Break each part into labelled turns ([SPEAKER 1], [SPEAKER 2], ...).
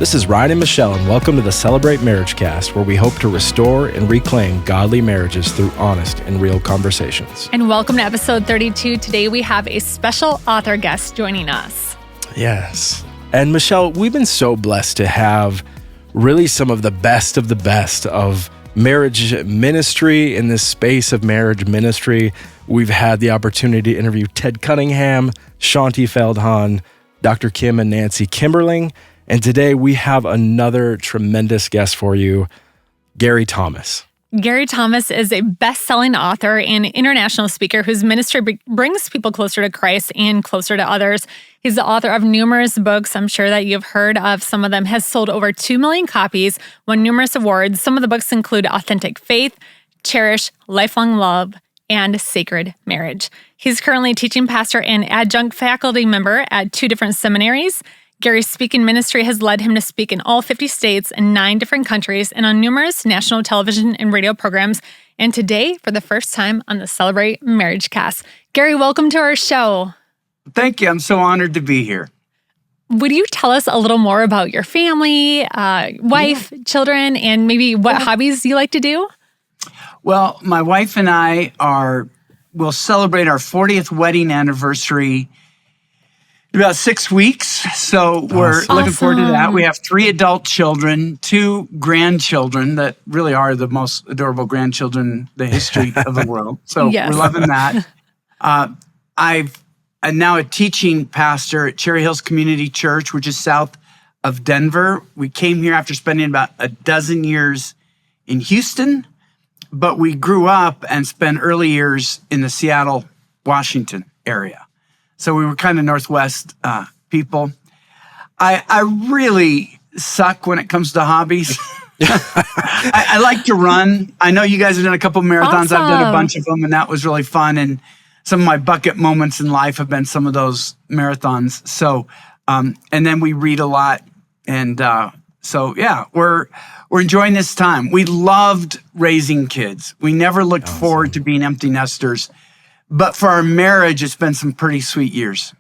[SPEAKER 1] This is Ryan and Michelle, and welcome to the Celebrate MarriageCast, where we hope to restore and reclaim godly marriages through honest and real conversations.
[SPEAKER 2] And welcome to episode 32. Today we have a special author guest joining us.
[SPEAKER 1] Yes. And Michelle, we've been so blessed to have really some of the best of marriage ministry in this space of marriage ministry. We've had the opportunity to interview Ted Cunningham, Shaunti Feldhahn, Dr. Kim and Nancy Kimberling. And today we have another tremendous guest for you, Gary Thomas.
[SPEAKER 2] Gary Thomas is a best-selling author and international speaker whose ministry brings people closer to Christ and closer to others. He's the author of numerous books. I'm sure that you've heard of some of them. Has sold over 2 million copies, won numerous awards. Some of the books include Authentic Faith, Cherish, Lifelong Love, and Sacred Marriage. He's currently teaching pastor and adjunct faculty member at 2 different seminaries. Gary's speaking ministry has led him to speak in all 50 states and 9 different countries and on numerous national television and radio programs. And today, for the first time on the Celebrate MarriageCast. Gary, welcome to our show.
[SPEAKER 3] Thank you. I'm so honored to be here.
[SPEAKER 2] Would you tell us a little more about your family, wife, children, and maybe what hobbies you like to do?
[SPEAKER 3] Well, my wife and I will celebrate our 40th wedding anniversary in about 6 weeks. So we're looking forward to that. We have 3 adult children, 2 grandchildren that really are the most adorable grandchildren in the history of the world. So We're loving that. I'm now a teaching pastor at Cherry Hills Community Church, which is south of Denver. We came here after spending about a dozen years in Houston, but we grew up and spent early years in the Seattle, Washington area. So we were kind of Northwest people. I really suck when it comes to hobbies. I like to run. I know you guys have done a couple marathons.
[SPEAKER 2] Awesome.
[SPEAKER 3] I've done a bunch of them, and that was really fun. And some of my bucket moments in life have been some of those marathons. So, and then we read a lot. And we're enjoying this time. We loved raising kids. We never looked forward to being empty nesters. But for our marriage, it's been some pretty sweet years.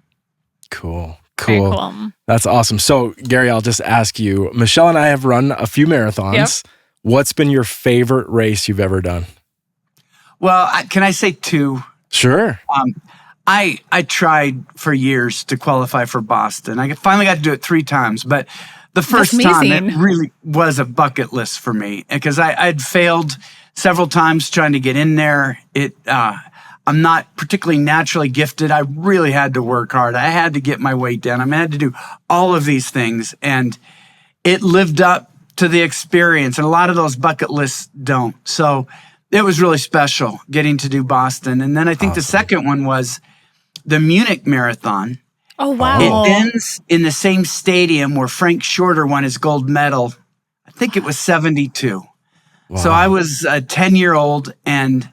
[SPEAKER 1] Cool.
[SPEAKER 2] Very cool.
[SPEAKER 1] That's awesome. So, Gary, I'll just ask you, Michelle and I have run a few marathons. Yep. What's been your favorite race you've ever done?
[SPEAKER 3] Well, can I say 2?
[SPEAKER 1] Sure.
[SPEAKER 3] I tried for years to qualify for Boston. I finally got to do it 3 times, but the first time it really was a bucket list for me because I'd failed several times trying to get in there. I'm not particularly naturally gifted. I really had to work hard. I had to get my weight down. I had to do all of these things, and it lived up to the experience. And a lot of those bucket lists don't. So it was really special getting to do Boston. And then I think the second one was the Munich Marathon.
[SPEAKER 2] Oh, wow.
[SPEAKER 3] It ends in the same stadium where Frank Shorter won his gold medal. I think it was 72. Wow. So I was a 10-year-old, and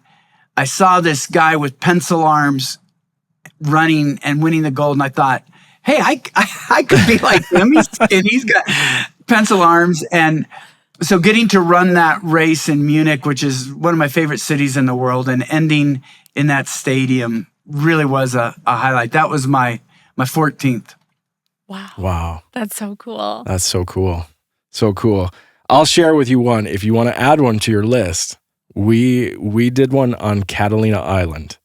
[SPEAKER 3] I saw this guy with pencil arms running and winning the gold, and I thought, hey, I could be like him. He's got pencil arms. And so getting to run that race in Munich, which is one of my favorite cities in the world, and ending in that stadium really was a highlight. That was my 14th.
[SPEAKER 1] Wow.
[SPEAKER 2] That's so cool.
[SPEAKER 1] That's so cool. So cool. I'll share with you one if you want to add one to your list. We did one on Catalina Island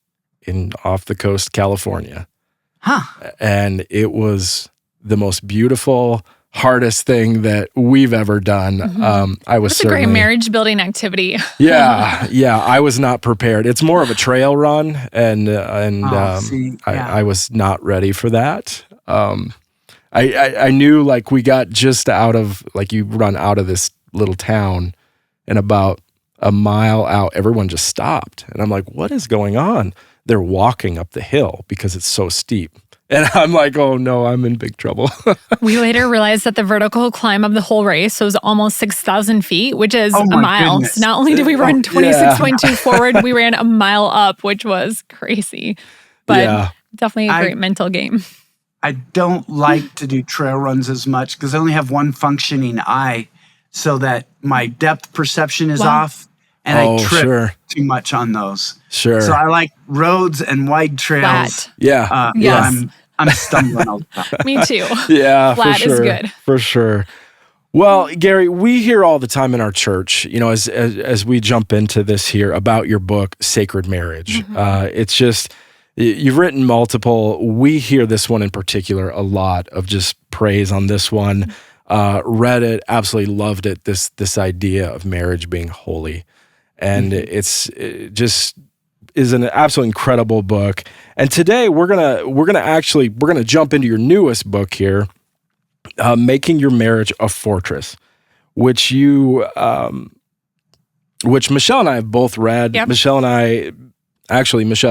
[SPEAKER 1] off the coast, California. And it was the most beautiful, hardest thing that we've ever done.
[SPEAKER 2] Mm-hmm.
[SPEAKER 1] That's
[SPEAKER 2] a great marriage building activity.
[SPEAKER 1] Yeah. I was not prepared. It's more of a trail run, I was not ready for that. I knew like we got just out of, like you run out of this little town, and about a mile out, everyone just stopped. And I'm like, what is going on? They're walking up the hill because it's so steep. And I'm like, oh no, I'm in big trouble.
[SPEAKER 2] We later realized that the vertical climb of the whole race was almost 6,000 feet, which is a mile.
[SPEAKER 3] Goodness.
[SPEAKER 2] So not only did we run 26.2 forward, we ran a mile up, which was crazy. But definitely a great mental game.
[SPEAKER 3] I don't like to do trail runs as much because I only have one functioning eye, so that my depth perception is off. And I trip too much on those.
[SPEAKER 1] Sure.
[SPEAKER 3] So I like roads and wide trails.
[SPEAKER 2] Flat.
[SPEAKER 1] Yeah.
[SPEAKER 2] Yes.
[SPEAKER 3] I'm stumbling all the time.
[SPEAKER 2] Me too.
[SPEAKER 1] Yeah,
[SPEAKER 2] Flat
[SPEAKER 1] for sure.
[SPEAKER 2] is good.
[SPEAKER 1] For sure. Well, Gary, we hear all the time in our church, as we jump into this here about your book, Sacred Marriage. It's just, you've written multiple. We hear this one in particular a lot of just praise on this one. Read it, absolutely loved it. This idea of marriage being holy, and it just is an absolutely incredible book. And today we're gonna jump into your newest book here. Making Your Marriage a Fortress, which Michelle and I have both read. Yep. Michelle,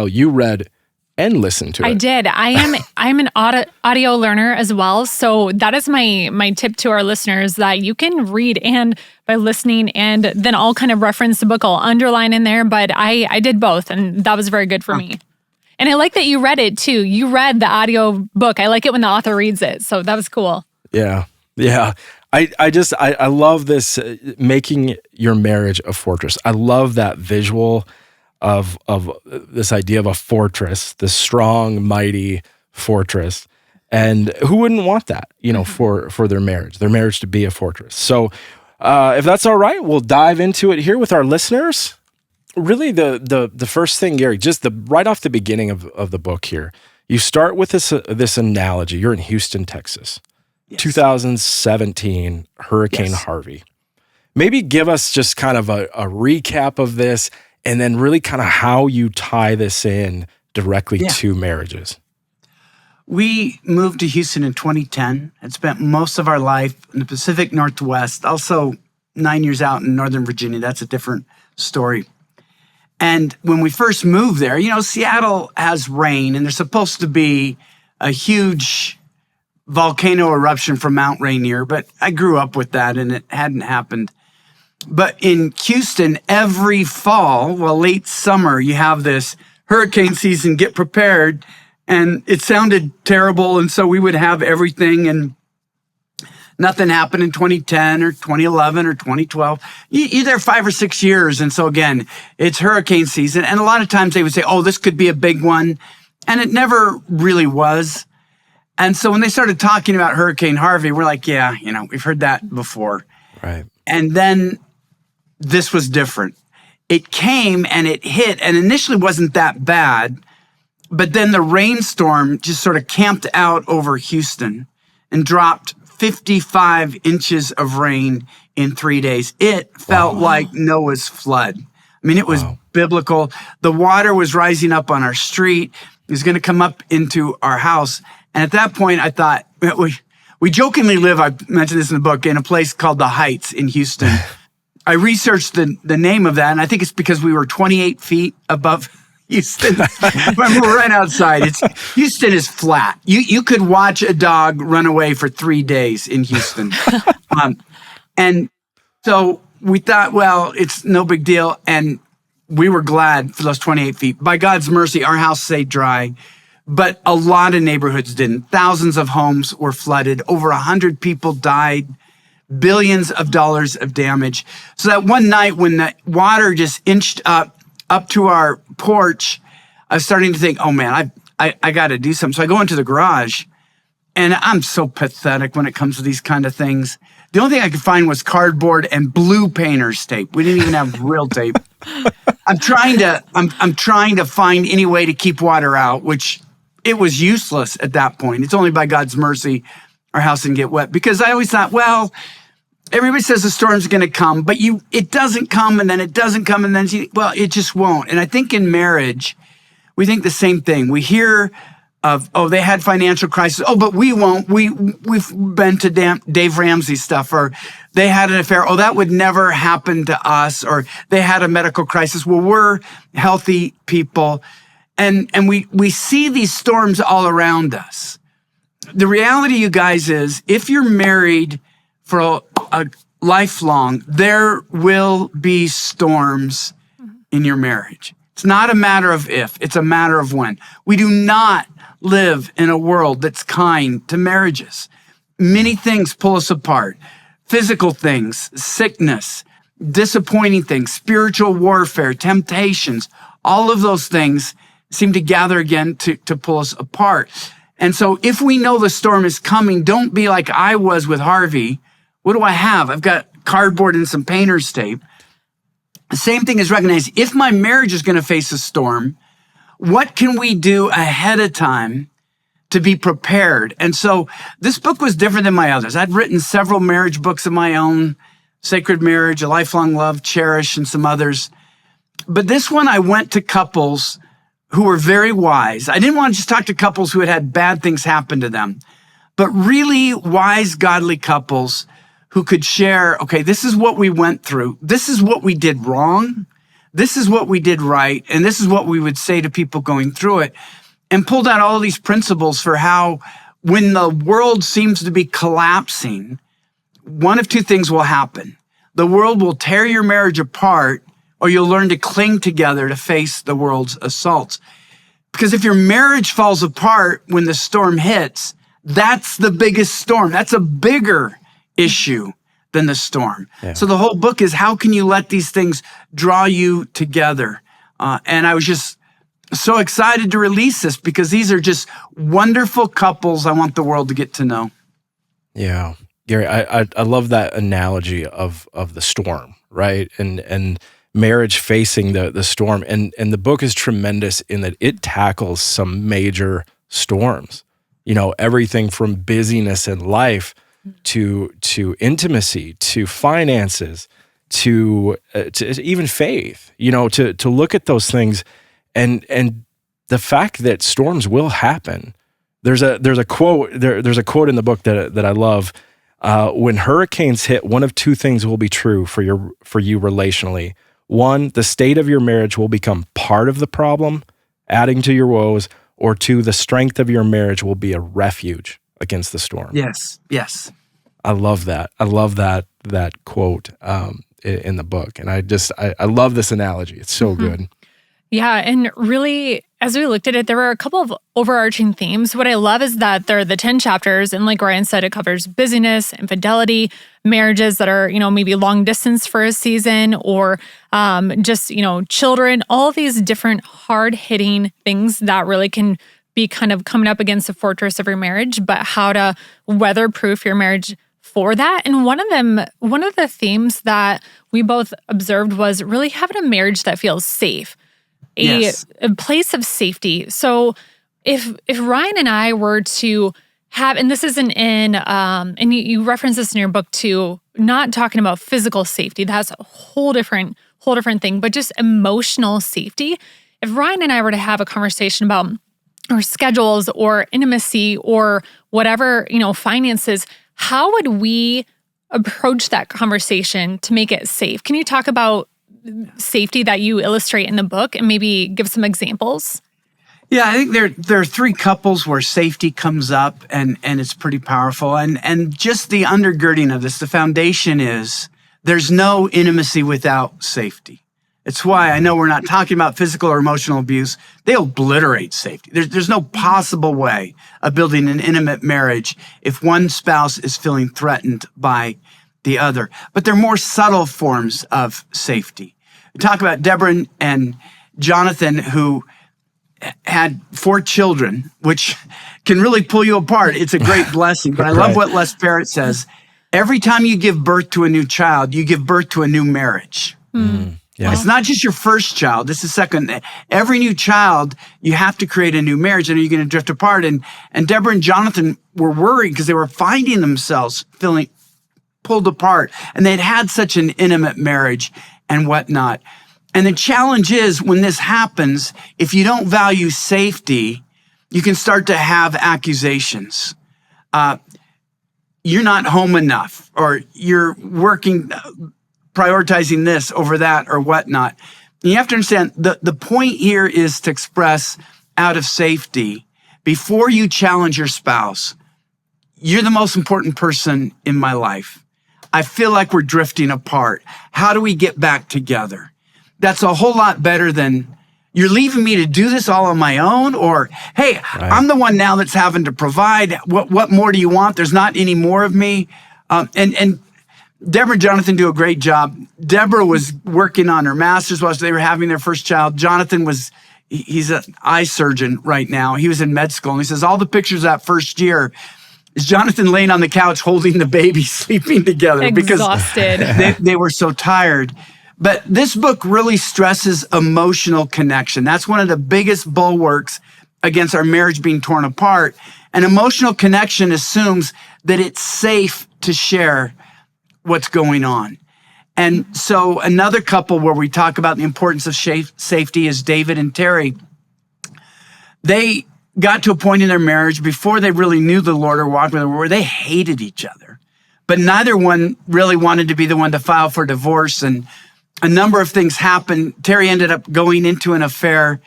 [SPEAKER 1] you read and listened to it.
[SPEAKER 2] I did. I'm an audio learner as well, so that is my tip to our listeners, that you can read and by listening, and then I'll kind of reference the book. I'll underline in there, but I did both, and that was very good for me. And I like that you read it too. You read the audio book. I like it when the author reads it, so that was cool.
[SPEAKER 1] Yeah. I love this, making your marriage a fortress. I love that visual of this idea of a fortress, this strong, mighty fortress. And who wouldn't want that, for their marriage to be a fortress. So if that's all right, we'll dive into it here with our listeners. Really the first thing, Gary, just right off the beginning of the book here, you start with this analogy. You're in Houston, Texas. Yes. 2017 Hurricane Harvey. Maybe give us just kind of a recap of this, and then really kind of how you tie this in directly to marriages.
[SPEAKER 3] We moved to Houston in 2010 and spent most of our life in the Pacific Northwest, also 9 years out in Northern Virginia. That's a different story. And when we first moved there, Seattle has rain, and there's supposed to be a huge volcano eruption from Mount Rainier, but I grew up with that and it hadn't happened. But in Houston, every fall, late summer, you have this hurricane season, get prepared, and it sounded terrible. And so we would have everything, and nothing happened in 2010 or 2011 or 2012. You're there 5 or 6 years. And so again, it's hurricane season. And a lot of times they would say, oh, this could be a big one. And it never really was. And so when they started talking about Hurricane Harvey, we're like, yeah, we've heard that before.
[SPEAKER 1] Right.
[SPEAKER 3] And then this was different. It came and it hit, and initially wasn't that bad, but then the rainstorm just sort of camped out over Houston and dropped 55 inches of rain in 3 days. It felt like Noah's flood. I mean, it was biblical. The water was rising up on our street. It was going to come up into our house. And at that point, I thought, we jokingly live, I mentioned this in the book, in a place called the Heights in Houston. I researched the name of that, and I think it's because we were 28 feet above Houston. When we're right outside, Houston is flat. You could watch a dog run away for 3 days in Houston. And so we thought, it's no big deal. And we were glad for those 28 feet. By God's mercy, our house stayed dry. But a lot of neighborhoods didn't. Thousands of homes were flooded. Over 100 people died. Billions of dollars of damage. So that one night when the water just inched up to our porch, I was starting to think, oh man, I got to do something. So I go into the garage, and I'm so pathetic when it comes to these kind of things. The only thing I could find was cardboard and blue painter's tape. We didn't even have real tape. I'm trying to find any way to keep water out, which it was useless at that point. It's only by God's mercy our house didn't get wet, because I always thought, everybody says the storm's going to come, but it doesn't come, and then it doesn't come, and then it just won't. And I think in marriage, we think the same thing. We hear of, they had financial crisis. Oh, but we won't. We've been to Dave Ramsey stuff, or they had an affair. Oh, that would never happen to us, or they had a medical crisis. Well, we're healthy people. And we see these storms all around us. The reality, you guys, is if you're married for a lifelong, there will be storms in your marriage. It's not a matter of if, it's a matter of when. We do not live in a world that's kind to marriages. Many things pull us apart. Physical things, sickness, disappointing things, spiritual warfare, temptations, all of those things seem to gather again to pull us apart. And so if we know the storm is coming, don't be like I was with Harvey, What do I have? I've got cardboard and some painter's tape. The same thing is recognize if my marriage is going to face a storm, what can we do ahead of time to be prepared? And so this book was different than my others. I'd written several marriage books of my own, Sacred Marriage, A Lifelong Love, Cherish, and some others. But this one, I went to couples who were very wise. I didn't want to just talk to couples who had had bad things happen to them, but really wise, godly couples who could share, okay, this is what we went through. This is what we did wrong. This is what we did right. And this is what we would say to people going through it. And pulled out all these principles for how when the world seems to be collapsing, one of two things will happen. The world will tear your marriage apart, or you'll learn to cling together to face the world's assaults. Because if your marriage falls apart when the storm hits, that's the biggest storm. That's a bigger issue than the storm. Yeah. So the whole book is how can you let these things draw you together? And I was just so excited to release this because these are just wonderful couples I want the world to get to know.
[SPEAKER 1] Yeah. Gary, I love that analogy of the storm, right? And marriage facing the storm. And the book is tremendous in that it tackles some major storms. You know, everything from busyness in life to intimacy, to finances, to even faith, you know, to look at those things and the fact that storms will happen. There's a quote in the book that I love. When hurricanes hit, one of two things will be true for you relationally. One, the state of your marriage will become part of the problem, adding to your woes, or two, the strength of your marriage will be a refuge against the storm.
[SPEAKER 3] Yes.
[SPEAKER 1] I love that. I love that quote in the book. And I love this analogy. It's so good.
[SPEAKER 2] Yeah. And really, as we looked at it, there were a couple of overarching themes. What I love is that there are the 10 chapters. And like Ryan said, it covers busyness, infidelity, marriages that are, maybe long distance for a season, or just, children, all these different hard hitting things that really can be kind of coming up against the fortress of your marriage, but how to weatherproof your marriage for that. And one of the themes that we both observed was really having a marriage that feels safe. A place of safety. So if Ryan and I were to have, and this isn't in, and you reference this in your book too, not talking about physical safety, that's a whole different thing, but just emotional safety. If Ryan and I were to have a conversation about our schedules or intimacy or whatever, finances, how would we approach that conversation to make it safe? Can you talk about safety that you illustrate in the book and maybe give some examples?
[SPEAKER 3] Yeah, I think there are three couples where safety comes up and it's pretty powerful. And just the undergirding of this, the foundation is there's no intimacy without safety. It's why I know we're not talking about physical or emotional abuse. They obliterate safety. There's no possible way of building an intimate marriage if one spouse is feeling threatened by the other. But they're more subtle forms of safety. We talk about Deborah and Jonathan, who had 4 children, which can really pull you apart. It's a great blessing. But I love what Les Parrott says. Every time you give birth to a new child, you give birth to a new marriage. Yeah. It's not just your first child. This is second. Every new child, you have to create a new marriage, and you're going to drift apart. And Deborah and Jonathan were worried because they were finding themselves feeling pulled apart, and they'd had such an intimate marriage and whatnot. And the challenge is when this happens, if you don't value safety, you can start to have accusations. You're not home enough, or you're working, prioritizing this over that or whatnot. And you have to understand the point here is to express out of safety. Before you challenge your spouse, you're the most important person in my life. I feel like we're drifting apart. How do we get back together? That's a whole lot better than you're leaving me to do this all on my own, or, hey, I'm the one now that's having to provide. What more do you want? There's not any more of me. And Deborah and Jonathan do a great job. Deborah was working on her master's while they were having their first child. Jonathan he's an eye surgeon right now. He was in med school. And he says all the pictures that first year, is Jonathan laying on the couch holding the baby, sleeping together
[SPEAKER 2] Exhausted.
[SPEAKER 3] because they were so tired. But this book really stresses emotional connection. That's one of the biggest bulwarks against our marriage being torn apart. And emotional connection assumes that it's safe to share what's going on. And so another couple where we talk about the importance of safety is David and Terry. They got to a point in their marriage before they really knew the Lord or walked with him where they hated each other. But neither one really wanted to be the one to file for divorce. And a number of things happened. Terry ended up going into an affair,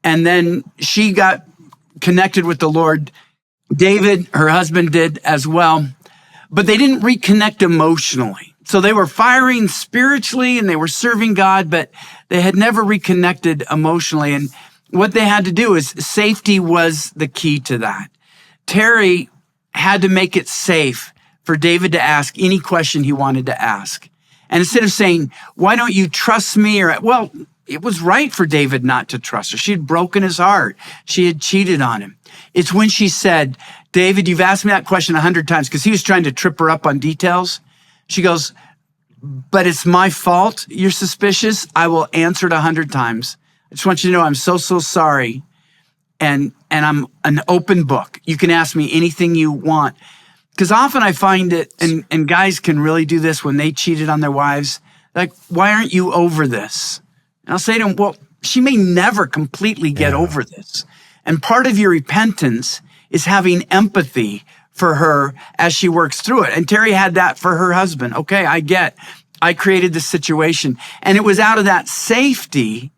[SPEAKER 3] and then she got connected with the Lord. David, her husband, did as well. But they didn't reconnect emotionally. So they were firing spiritually and they were serving God, but they had never reconnected emotionally. And what they had to do is safety was the key to that. Terry had to make it safe for David to ask any question he wanted to ask. And instead of saying, why don't you trust me? Or, well, it was right for David not to trust her. She had broken his heart. She had cheated on him. It's when she said, David, you've asked me that question 100 times, because he was trying to trip her up on details. She goes, but it's my fault. You're suspicious. I will answer it 100 times. I just want you to know I'm so sorry. And I'm an open book. You can ask me anything you want. Because often I find it, and guys can really do this when they cheated on their wives, like, why aren't you over this? And I'll say to them, well, she may never completely get over this. And part of your repentance is having empathy for her as she works through it. And Terry had that for her husband. Okay, I created this situation. And it was out of that safety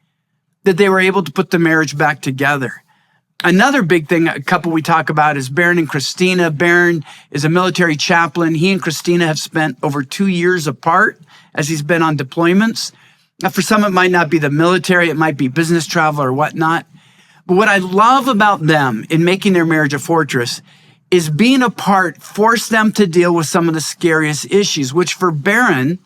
[SPEAKER 3] that they were able to put the marriage back together. Another big thing, a couple we talk about, is Barron and Christina. Barron is a military chaplain. He and Christina have spent over 2 years apart as he's been on deployments. Now, for some, it might not be the military. It might be business travel or whatnot. But what I love about them in making their marriage a fortress is being apart forced them to deal with some of the scariest issues, which for Barron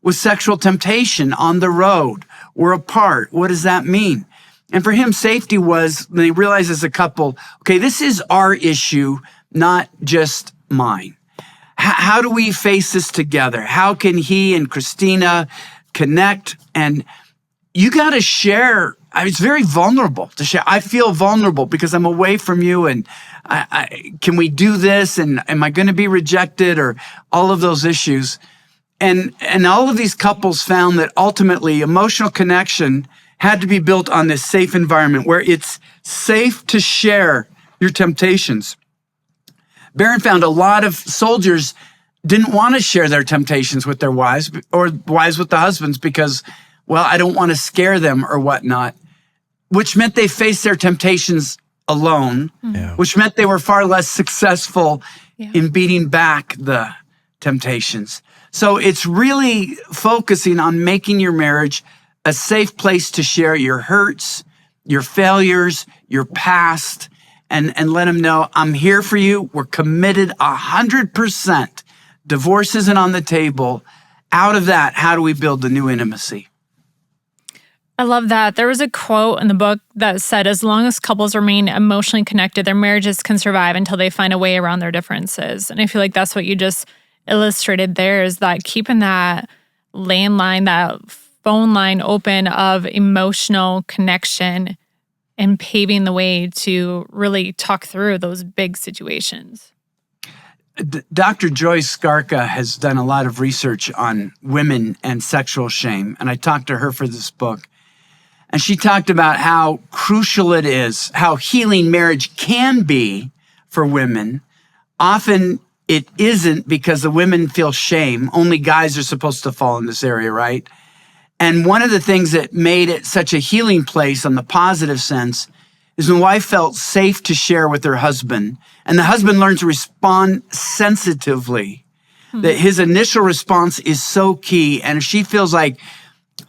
[SPEAKER 3] was sexual temptation on the road. We're apart. What does that mean? And for him, safety was, they realized as a couple, okay, this is our issue, not just mine. How do we face this together? How can he and Christina connect? And you got to share. It's very vulnerable to share. I feel vulnerable because I'm away from you, and can we do this? And am I going to be rejected? Or all of those issues. And all of these couples found that ultimately emotional connection had to be built on this safe environment where it's safe to share your temptations. Barron found a lot of soldiers didn't want to share their temptations with their wives or wives with the husbands because, well, I don't want to scare them or whatnot, which meant they faced their temptations alone, which meant they were far less successful in beating back the temptations. So it's really focusing on making your marriage a safe place to share your hurts, your failures, your past, and let them know, I'm here for you. We're committed 100%. Divorce isn't on the table. Out of that, how do we build the new intimacy?
[SPEAKER 2] I love that. There was a quote in the book that said, as long as couples remain emotionally connected, their marriages can survive until they find a way around their differences. And I feel like that's what you just illustrated there, is that keeping that landline, that phone line open of emotional connection and paving the way to really talk through those big situations.
[SPEAKER 3] Dr. Joyce Skarka has done a lot of research on women and sexual shame, and I talked to her for this book. And she talked about how crucial it is, how healing marriage can be for women. Often it isn't because the women feel shame. Only guys are supposed to fall in this area, right? And one of the things that made it such a healing place on the positive sense is when the wife felt safe to share with her husband, and the husband learned to respond sensitively, that his initial response is so key. And if she feels like,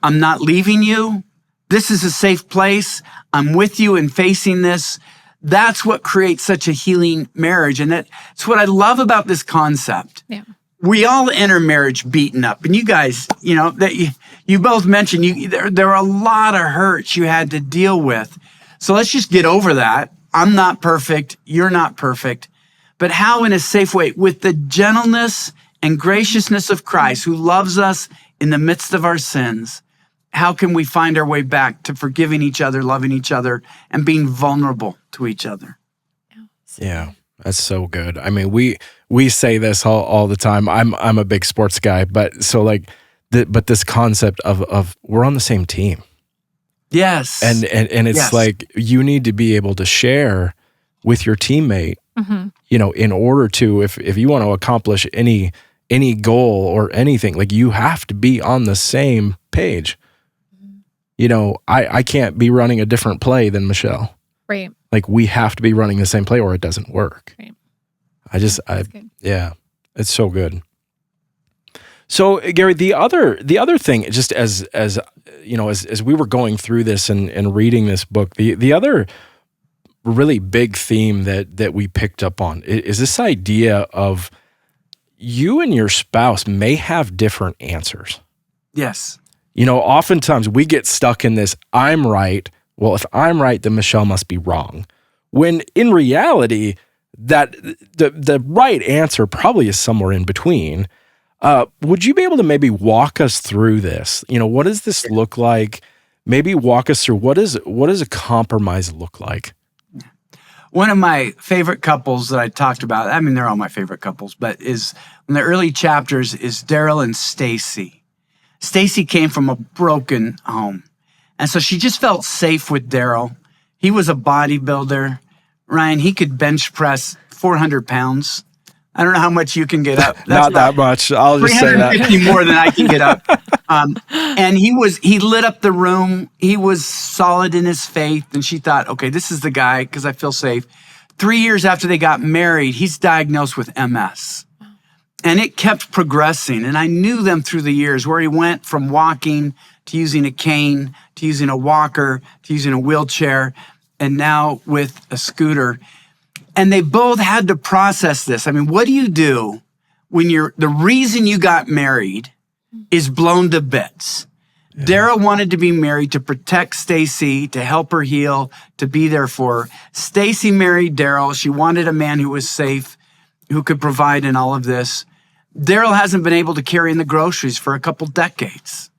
[SPEAKER 3] I'm not leaving you, this is a safe place, I'm with you in facing this, that's what creates such a healing marriage. And that's what I love about this concept. Yeah. We all enter marriage beaten up. And you guys, that you both mentioned, there are a lot of hurts you had to deal with. So let's just get over that. I'm not perfect. You're not perfect. but how in a safe way, with the gentleness and graciousness of Christ, who loves us in the midst of our sins. How can we find our way back to forgiving each other, loving each other, and being vulnerable to each other?
[SPEAKER 1] Yeah, that's so good. I mean, we say this all the time. I'm a big sports guy, but so like, but this concept of we're on the same team.
[SPEAKER 3] Yes.
[SPEAKER 1] And it's
[SPEAKER 3] yes.
[SPEAKER 1] like you need to be able to share with your teammate, in order to, if you want to accomplish any goal or anything, like you have to be on the same page. I can't be running a different play than Michelle.
[SPEAKER 2] Right.
[SPEAKER 1] Like we have to be running the same play or it doesn't work.
[SPEAKER 2] Right.
[SPEAKER 1] Yeah, it's so good. So Gary, the other thing, just as we were going through this and reading this book, the other really big theme that we picked up on is this idea of you and your spouse may have different answers.
[SPEAKER 3] Yes.
[SPEAKER 1] Oftentimes we get stuck in this, I'm right. Well, if I'm right, then Michelle must be wrong. When in reality, that the right answer probably is somewhere in between. Would you be able to maybe walk us through this? What does this look like? Maybe walk us through what does a compromise look like?
[SPEAKER 3] One of my favorite couples that I talked about, I mean, they're all my favorite couples, but is in the early chapters is Daryl and Stacy. Stacy came from a broken home. And so she just felt safe with Daryl. He was a bodybuilder. Ryan, he could bench press 400 pounds. I don't know how much you can get up. That's
[SPEAKER 1] Not that much. I'll just say that.
[SPEAKER 3] 350 more than I can get up. And he lit up the room. He was solid in his faith. And she thought, okay, this is the guy because I feel safe. 3 years after they got married, he's diagnosed with MS. And it kept progressing. And I knew them through the years where he went from walking to using a cane, to using a walker, to using a wheelchair, and now with a scooter. And they both had to process this. I mean, what do you do when the reason you got married is blown to bits? Yeah. Daryl wanted to be married to protect Stacy, to help her heal, to be there for her. Stacy married Daryl. She wanted a man who was safe, who could provide in all of this. Daryl hasn't been able to carry in the groceries for a couple decades.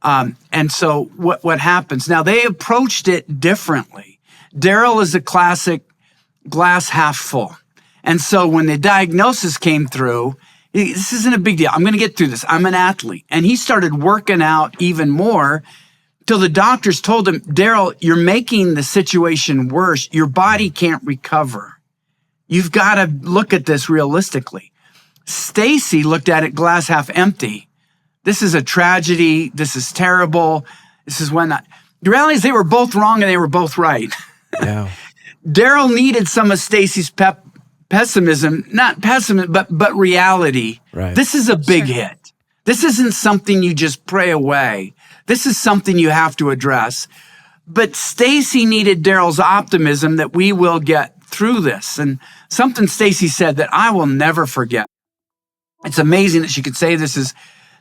[SPEAKER 3] And so what happens? Now, they approached it differently. Daryl is a classic glass half full. And so when the diagnosis came through, this isn't a big deal. I'm going to get through this. I'm an athlete. And he started working out even more till the doctors told him, Daryl, you're making the situation worse. Your body can't recover. You've got to look at this realistically. Stacy looked at it glass half empty. This is a tragedy. This is terrible. This is when the reality is they were both wrong and they were both right.
[SPEAKER 1] Yeah.
[SPEAKER 3] Daryl needed some of Stacy's pessimism, not pessimism, but reality.
[SPEAKER 1] Right.
[SPEAKER 3] This is a big hit. This isn't something you just pray away. This is something you have to address. But Stacy needed Daryl's optimism that we will get through this. And something Stacy said that I will never forget. It's amazing that she could say this is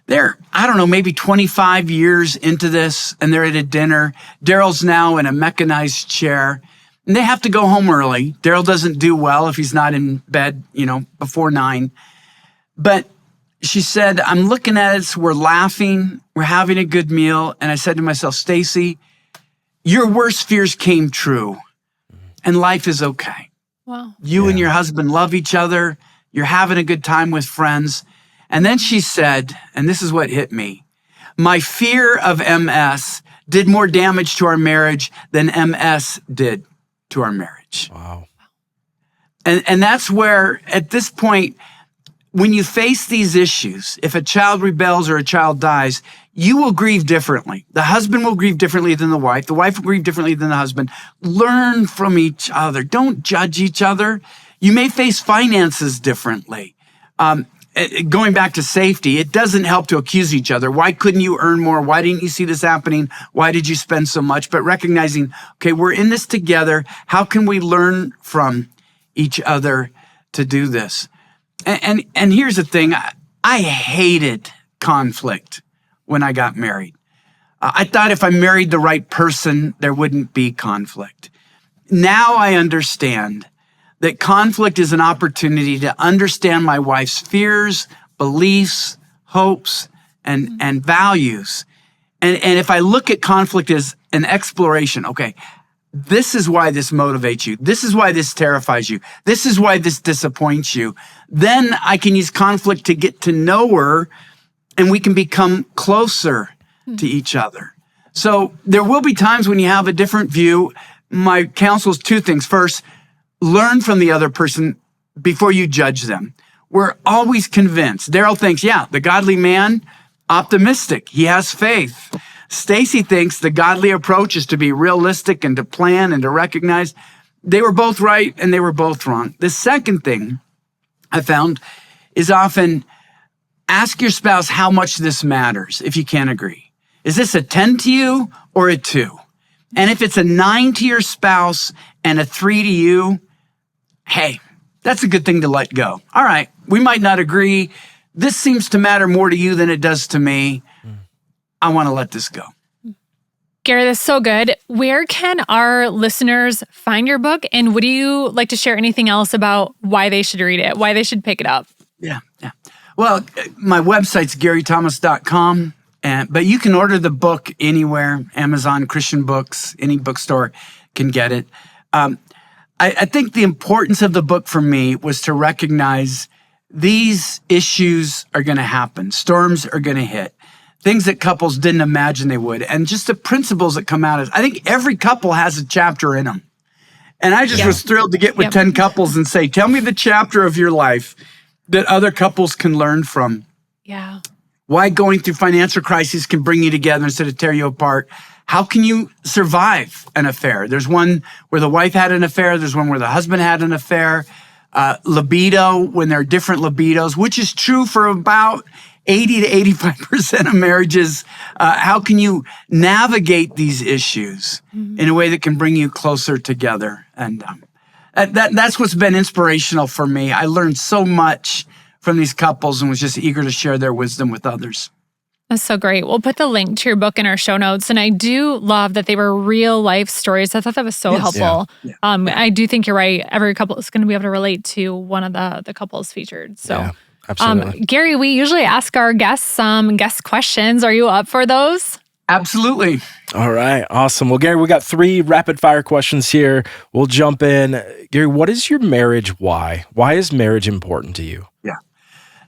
[SPEAKER 3] they're, I don't know, maybe 25 years into this, and they're at a dinner. Daryl's now in a mechanized chair, and they have to go home early. Daryl doesn't do well if he's not in bed, before 9. But she said, I'm looking at it, so we're laughing, we're having a good meal, and I said to myself, Stacy, your worst fears came true, and life is okay.
[SPEAKER 2] Wow.
[SPEAKER 3] You and your husband love each other. You're having a good time with friends. And then she said, and this is what hit me, my fear of MS did more damage to our marriage than MS did to our marriage.
[SPEAKER 1] Wow.
[SPEAKER 3] And that's where, at this point, when you face these issues, if a child rebels or a child dies, you will grieve differently. The husband will grieve differently than the wife. The wife will grieve differently than the husband. Learn from each other. Don't judge each other. You may face finances differently. Going back to safety, it doesn't help to accuse each other. Why couldn't you earn more? Why didn't you see this happening? Why did you spend so much? But recognizing, okay, we're in this together. How can we learn from each other to do this? And here's the thing. I hated conflict when I got married. I thought if I married the right person, there wouldn't be conflict. Now I understand that conflict is an opportunity to understand my wife's fears, beliefs, hopes, and values. And if I look at conflict as an exploration, okay, this is why this motivates you. This is why this terrifies you. This is why this disappoints you. Then I can use conflict to get to know her, and we can become closer to each other. So there will be times when you have a different view. My counsel is two things. First, learn from the other person before you judge them. We're always convinced. Daryl thinks, yeah, the godly man, optimistic. He has faith. Stacy thinks the godly approach is to be realistic and to plan and to recognize. They were both right and they were both wrong. The second thing I found is often ask your spouse how much this matters if you can't agree. Is this a 10 to you or a 2? And if it's a 9 to your spouse and a 3 to you, hey, that's a good thing to let go. All right, we might not agree. This seems to matter more to you than it does to me. I want to let this go.
[SPEAKER 2] Gary, that's so good. Where can our listeners find your book? And would you like to share anything else about why they should read it, why they should pick it up?
[SPEAKER 3] Yeah. Well, my website's garythomas.com, but you can order the book anywhere, Amazon, Christian Books, any bookstore can get it. I think the importance of the book for me was to recognize these issues are going to happen. Storms are going to hit. Things that couples didn't imagine they would. And just the principles that come out of it. I think every couple has a chapter in them. And I just was thrilled to get with 10 couples and say, tell me the chapter of your life that other couples can learn from.
[SPEAKER 2] Yeah.
[SPEAKER 3] Why going through financial crises can bring you together instead of tear you apart. How can you survive an affair? There's one where the wife had an affair. There's one where the husband had an affair. Libido, when there are different libidos, which is true for about 80 to 85% of marriages. How can you navigate these issues in a way that can bring you closer together? And that's what's been inspirational for me. I learned so much from these couples and was just eager to share their wisdom with others.
[SPEAKER 2] That's so great. We'll put the link to your book in our show notes. And I do love that they were real life stories. I thought that was so helpful. Yeah. I do think you're right. Every couple is going to be able to relate to one of the couples featured. So. Yeah.
[SPEAKER 1] Absolutely.
[SPEAKER 2] Gary, we usually ask our guests some guest questions. Are you up for those?
[SPEAKER 3] Absolutely.
[SPEAKER 1] All right. Awesome. Well, Gary, we got 3 rapid fire questions here. We'll jump in. Gary, what is your marriage why? Why is marriage important to you?
[SPEAKER 3] Yeah.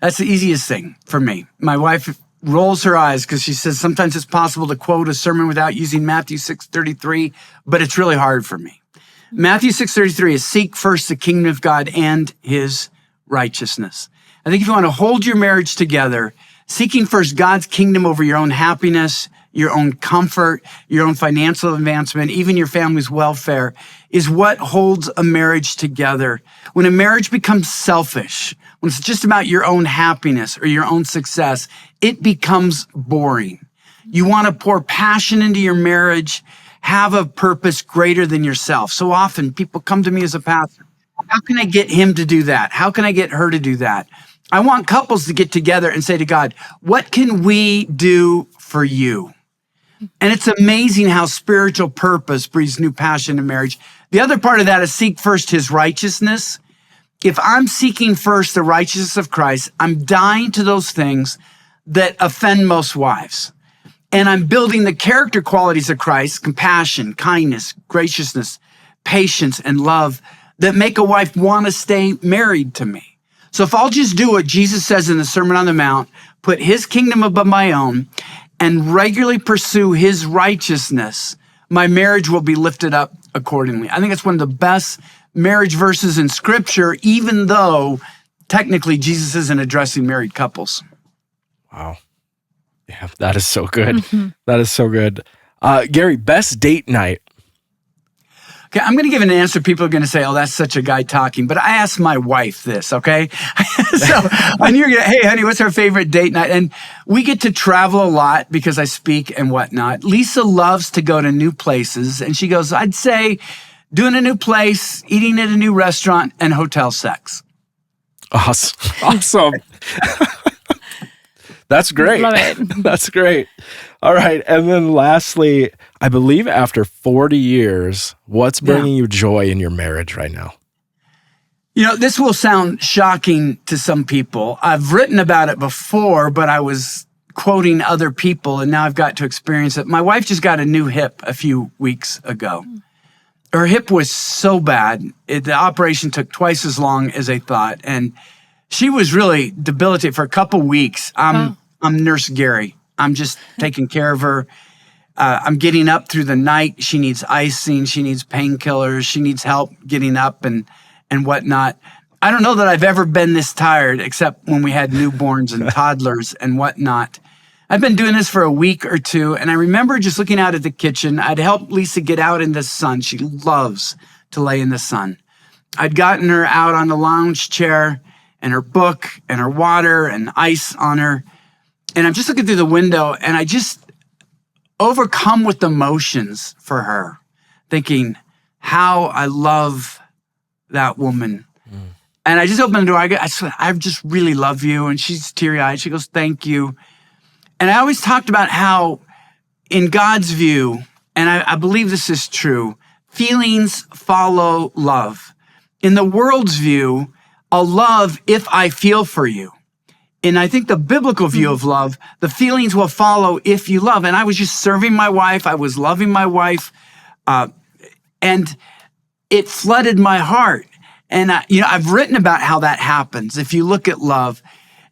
[SPEAKER 3] That's the easiest thing for me. My wife rolls her eyes because she says sometimes it's possible to quote a sermon without using Matthew 6:33, but it's really hard for me. Matthew 6:33 is seek first the kingdom of God and his righteousness. I think if you want to hold your marriage together, seeking first God's kingdom over your own happiness, your own comfort, your own financial advancement, even your family's welfare, is what holds a marriage together. When a marriage becomes selfish, when it's just about your own happiness or your own success, it becomes boring. You want to pour passion into your marriage, have a purpose greater than yourself. So often people come to me as a pastor. How can I get him to do that? How can I get her to do that? I want couples to get together and say to God, what can we do for you? And it's amazing how spiritual purpose breathes new passion in marriage. The other part of that is seek first his righteousness. If I'm seeking first the righteousness of Christ, I'm dying to those things that offend most wives. And I'm building the character qualities of Christ, compassion, kindness, graciousness, patience, and love that make a wife want to stay married to me. So if I'll just do what Jesus says in the Sermon on the Mount, put his kingdom above my own, and regularly pursue his righteousness, my marriage will be lifted up accordingly. I think it's one of the best marriage verses in Scripture, even though technically Jesus isn't addressing married couples.
[SPEAKER 1] Wow. Yeah, that is so good. Mm-hmm. That is so good. Gary, best date night.
[SPEAKER 3] Okay, I'm going to give an answer. People are going to say, oh, that's such a guy talking. But I asked my wife this, okay? So and you're going to, hey, honey, what's our favorite date night? And we get to travel a lot because I speak and whatnot. Lisa loves to go to new places. And she goes, I'd say doing a new place, eating at a new restaurant, and hotel sex.
[SPEAKER 1] Awesome. That's great.
[SPEAKER 2] Love it.
[SPEAKER 1] That's great. All right. And then lastly, I believe after 40 years, what's bringing you joy in your marriage right now?
[SPEAKER 3] This will sound shocking to some people. I've written about it before, but I was quoting other people, and now I've got to experience it. My wife just got a new hip a few weeks ago. Her hip was so bad. The operation took twice as long as they thought, and she was really debilitated for a couple weeks. I'm Nurse Gary. I'm just taking care of her. I'm getting up through the night. She needs icing. She needs painkillers. She needs help getting up and whatnot. I don't know that I've ever been this tired, except when we had newborns and toddlers and whatnot. I've been doing this for a week or two, and I remember just looking out at the kitchen. I'd helped Lisa get out in the sun. She loves to lay in the sun. I'd gotten her out on the lounge chair and her book and her water and ice on her. And I'm just looking through the window, and I just overcome with emotions for her, thinking how I love that woman. And I just opened the door. I just really love you. And she's teary-eyed. She goes, thank you. And I always talked about how in God's view, and I believe this is true, feelings follow love. In the world's view, I'll love if I feel for you. And I think the biblical view of love, the feelings will follow if you love. And I was just serving my wife. I was loving my wife. And it flooded my heart. And I've written about how that happens if you look at love.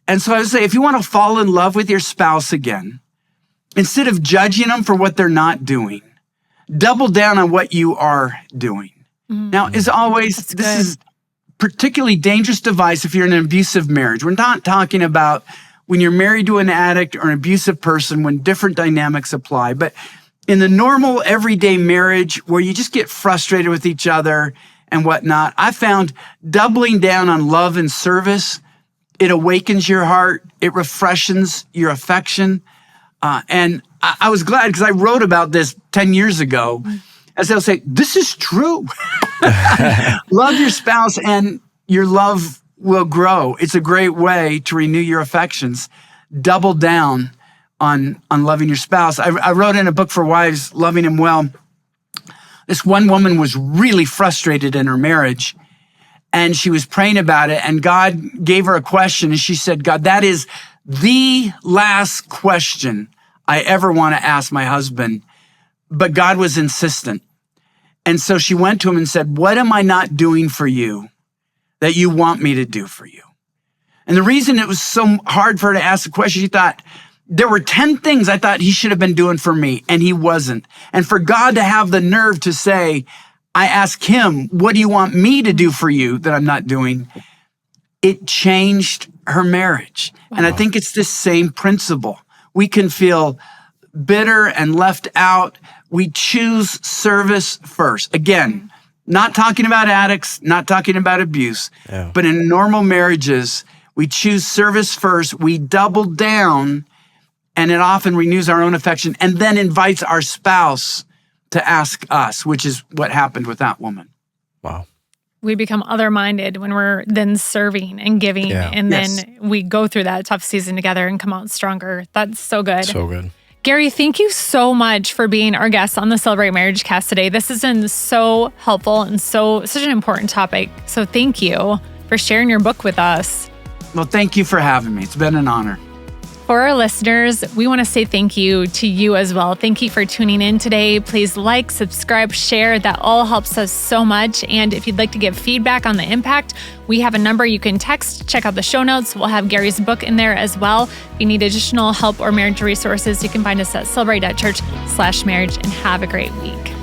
[SPEAKER 3] And so I would say, if you want to fall in love with your spouse again, instead of judging them for what they're not doing, double down on what you are doing. Now, as always, this is particularly dangerous device if you're in an abusive marriage. We're not talking about when you're married to an addict or an abusive person when different dynamics apply. But in the normal everyday marriage where you just get frustrated with each other and whatnot, I found doubling down on love and service, it awakens your heart, it refreshes your affection. And I was glad because I wrote about this 10 years ago. As they'll say, this is true. Love your spouse and your love will grow. It's a great way to renew your affections. Double down on loving your spouse. I wrote in a book for wives, Loving Him Well. This one woman was really frustrated in her marriage, and she was praying about it, and God gave her a question, and she said, God, that is the last question I ever want to ask my husband. But God was insistent. And so she went to him and said, what am I not doing for you that you want me to do for you? And the reason it was so hard for her to ask the question, she thought, there were 10 things I thought he should have been doing for me, and he wasn't. And for God to have the nerve to say, I ask him, what do you want me to do for you that I'm not doing? It changed her marriage. Wow. And I think it's the same principle. We can feel bitter and left out. We choose service first. Again, not talking about addicts, not talking about abuse, but in normal marriages, we choose service first. We double down, and it often renews our own affection and then invites our spouse to ask us, which is what happened with that woman.
[SPEAKER 1] Wow.
[SPEAKER 2] We become other-minded when we're then serving and giving, and then we go through that tough season together and come out stronger. That's so good.
[SPEAKER 1] So good.
[SPEAKER 2] Gary, thank you so much for being our guest on the Celebrate MarriageCast today. This has been so helpful and such an important topic. So thank you for sharing your book with us.
[SPEAKER 3] Well, thank you for having me. It's been an honor.
[SPEAKER 2] For our listeners, we want to say thank you to you as well. Thank you for tuning in today. Please like, subscribe, share. That all helps us so much. And if you'd like to give feedback on the impact, we have a number you can text. Check out the show notes. We'll have Gary's book in there as well. If you need additional help or marriage resources, you can find us at celebrate.church/marriage, and have a great week.